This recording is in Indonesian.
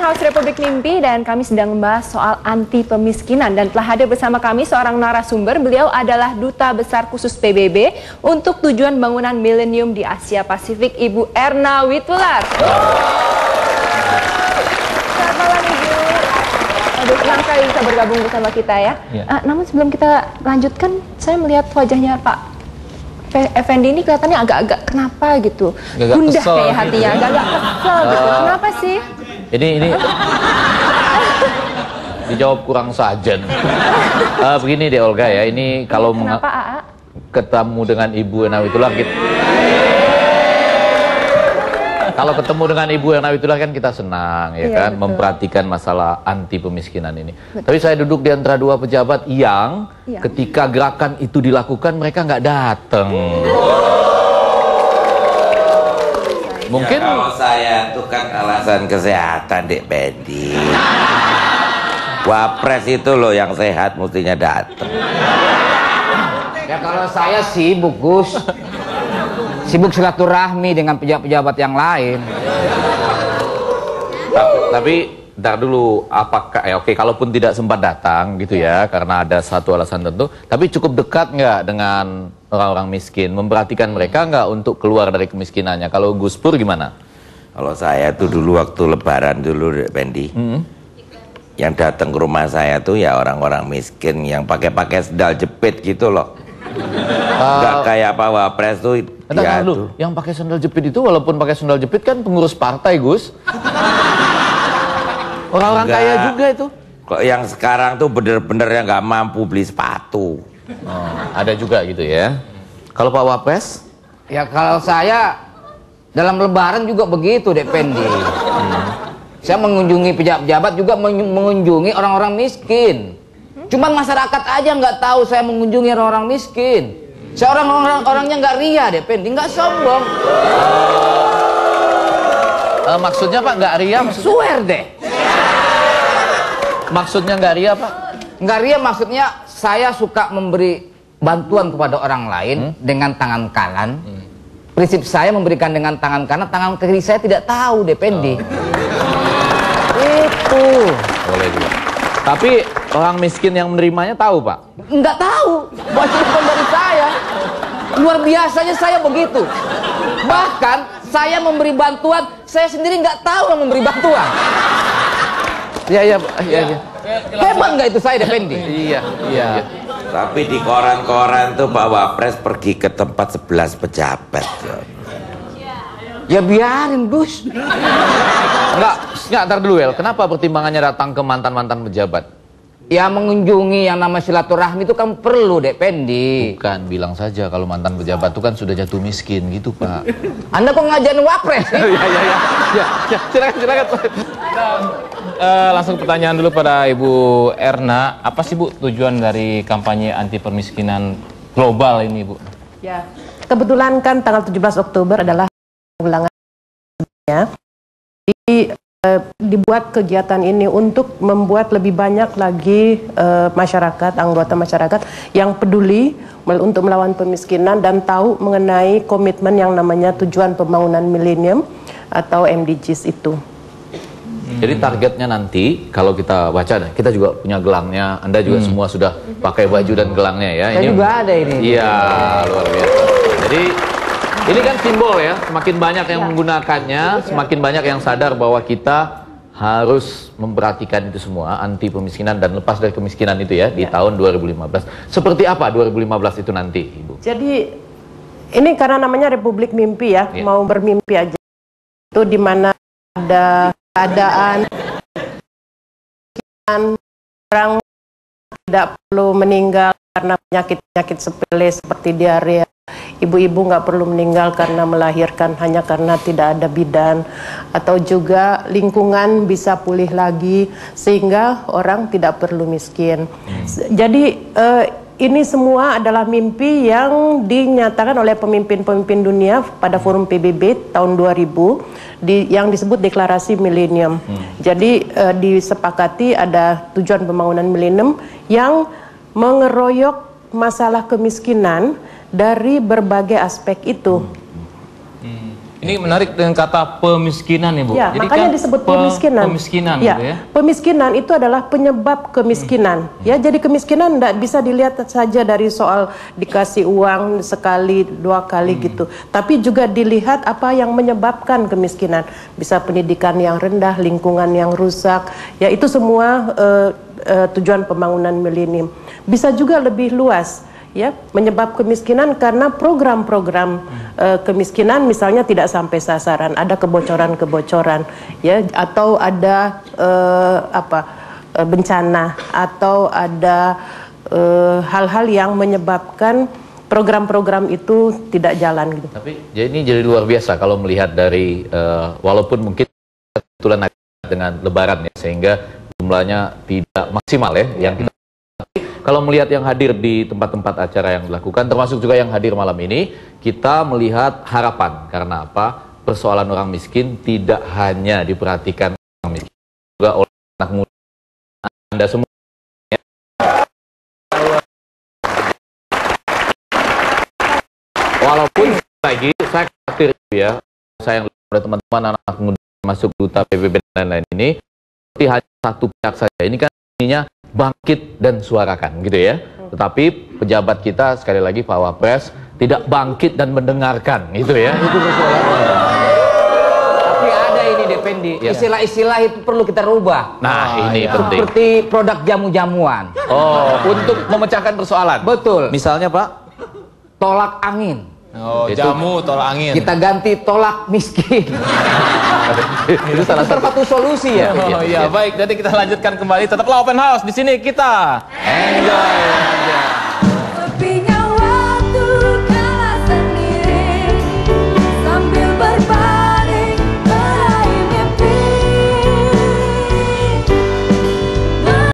House Republik Mimpi dan kami sedang membahas soal anti pemiskinan dan telah hadir bersama kami seorang narasumber. Beliau adalah Duta Besar Khusus PBB untuk tujuan bangunan milenium di Asia Pasifik, Ibu Erna Witoelar. Selamat malam Ibu. Aduh, senang sekali bisa bergabung bersama kita ya. Namun sebelum kita lanjutkan, saya melihat wajahnya Pak Effendi ini kelihatannya agak-agak kenapa gitu, gundah kayak hatinya, agak-agak kesel gitu. Kenapa sih? Ini dijawab kurang sajen. Begini deh Olga ya, ini kalau ketemu dengan Ibu Erna Witoelar gitu. Kalau ketemu dengan Ibu Erna Witoelar kan kita senang ya kan, betul. Memperhatikan masalah anti pemiskinan ini. Betul. Tapi saya duduk di antara dua pejabat yang ketika gerakan itu dilakukan mereka nggak datang. Mungkin ya, kalau saya itu kan alasan kesehatan Dek Pendi. Wapres itu loh yang sehat mestinya datang. Ya kalau saya sibuk Gus, sibuk silaturahmi dengan pejabat-pejabat yang lain. Tapi ntar dulu, apakah oke, kalaupun tidak sempat datang gitu ya karena ada satu alasan tertentu, tapi cukup dekat nggak dengan orang-orang miskin, memperhatikan mereka nggak untuk keluar dari kemiskinannya? Kalau Gus Pur gimana? Kalau saya tuh dulu waktu Lebaran dulu Dek Pendi, yang datang ke rumah saya tuh ya orang-orang miskin yang pakai sendal jepit gitu loh. Nggak kayak Pak Wapres tuh. Ya tuh. Yang pakai sandal jepit itu walaupun pakai sandal jepit kan pengurus partai Gus. Orang-orang kaya juga itu. Kok yang sekarang tuh bener-bener yang nggak mampu beli sepatu. Ada juga gitu ya. Kalau Pak Wapres? Ya kalau saya dalam Lebaran juga begitu Dek Pendi. Saya mengunjungi pejabat juga mengunjungi orang-orang miskin. Cuman masyarakat aja nggak tahu saya mengunjungi orang-orang miskin. Saya orangnya nggak ria Dek Pendi, nggak sombong. Maksudnya Pak nggak ria? Swear deh. Maksudnya nggak ria Pak? Nggak ria maksudnya saya suka memberi bantuan kepada orang lain dengan tangan kanan. Prinsip saya memberikan dengan tangan kanan, tangan kiri saya tidak tahu Dek Pendi. Itu. Boleh juga. Tapi orang miskin yang menerimanya tahu Pak? Nggak tahu. Wajibkan dari saya. Luar biasanya saya begitu. Bahkan saya memberi bantuan, saya sendiri nggak tahu yang memberi bantuan. Iya. Hebat nggak itu saya Dek Pendi? Iya. Tapi di koran-koran tuh Pak Wapres pergi ke tempat 11 pejabat. Ya biarin Gus. Enggak, ntar dulu El. Kenapa pertimbangannya datang ke mantan-mantan pejabat? Ya mengunjungi yang nama silaturahmi itu kan perlu Dek Pendi. Bukan, bilang saja kalau mantan pejabat itu kan sudah jatuh miskin gitu Pak. Anda kok ngajarin Wapres? Ya, silakan. Langsung pertanyaan dulu pada Ibu Erna. Apa sih Bu tujuan dari kampanye anti permiskinan global ini Bu? Ya, kebetulan kan tanggal 17 Oktober adalah ulangannya. Dibuat kegiatan ini untuk membuat lebih banyak lagi masyarakat, anggota masyarakat yang peduli untuk melawan pemiskinan dan tahu mengenai komitmen yang namanya tujuan pembangunan milenium atau MDGs itu. Jadi targetnya nanti kalau kita baca, kita juga punya gelangnya, Anda juga semua sudah pakai baju dan gelangnya ya. Saya juga ada ini. Iya, luar biasa. Jadi ini kan simbol ya, semakin banyak yang menggunakannya, semakin banyak yang sadar bahwa kita harus memperhatikan itu semua, anti pemiskinan dan lepas dari kemiskinan itu ya, di tahun 2015. Seperti apa 2015 itu nanti, Ibu? Jadi ini karena namanya Republik Mimpi ya, mau bermimpi aja. Itu di mana ada keadaan orang tidak perlu meninggal karena penyakit-penyakit sepele seperti diare. Ibu-ibu nggak perlu meninggal karena melahirkan hanya karena tidak ada bidan, atau juga lingkungan bisa pulih lagi sehingga orang tidak perlu miskin. Jadi ini semua adalah mimpi yang dinyatakan oleh pemimpin-pemimpin dunia pada forum PBB tahun 2000 yang disebut deklarasi milenium. Jadi disepakati ada tujuan pembangunan milenium yang mengeroyok masalah kemiskinan dari berbagai aspek itu. Ini menarik dengan kata pemiskinan ya Bu. Ya, Jadi makanya kan disebut pemiskinan. Pemiskinan Ya, gitu ya. pemiskinan itu adalah penyebab kemiskinan. Ya, jadi kemiskinan tidak bisa dilihat saja dari soal dikasih uang sekali, dua kali gitu. Tapi juga dilihat apa yang menyebabkan kemiskinan. Bisa pendidikan yang rendah, lingkungan yang rusak. Ya, itu semua tujuan pembangunan milenium. Bisa juga lebih luas. Ya, menyebab kemiskinan karena program-program kemiskinan misalnya tidak sampai sasaran, ada kebocoran-kebocoran, ya, atau ada bencana, atau ada hal-hal yang menyebabkan program-program itu tidak jalan gitu. Tapi ini jadi luar biasa kalau melihat dari walaupun mungkin kebetulan dengan Lebaran ya, sehingga jumlahnya tidak maksimal ya, yang kita kalau melihat yang hadir di tempat-tempat acara yang dilakukan, termasuk juga yang hadir malam ini, kita melihat harapan. Karena apa? Persoalan orang miskin tidak hanya diperhatikan orang miskin, juga oleh anak muda. Anda semua. Walaupun lagi, saya khawatir ya, saya yang oleh teman-teman anak muda masuk duta PBB dan lain-lain ini, seperti hanya satu pihak saja. Ini kan ininya bangkit dan suarakan gitu ya. Tetapi pejabat kita sekali lagi Pak Wapres tidak bangkit dan mendengarkan gitu ya. Itu persoalannya. Tapi ada ini Dependi, istilah-istilah itu perlu kita rubah. Nah, ini penting. Seperti produk jamu-jamuan. Oh, untuk memecahkan persoalan. Betul. Misalnya Pak, Tolak angin. Oh, Itu- jamu tolak angin. Kita ganti tolak miskin. itu salah satu. solusi ya. Oh iya, baik. Nanti kita lanjutkan kembali. Tetaplah open house di sini kita. Enjoy. Sepinya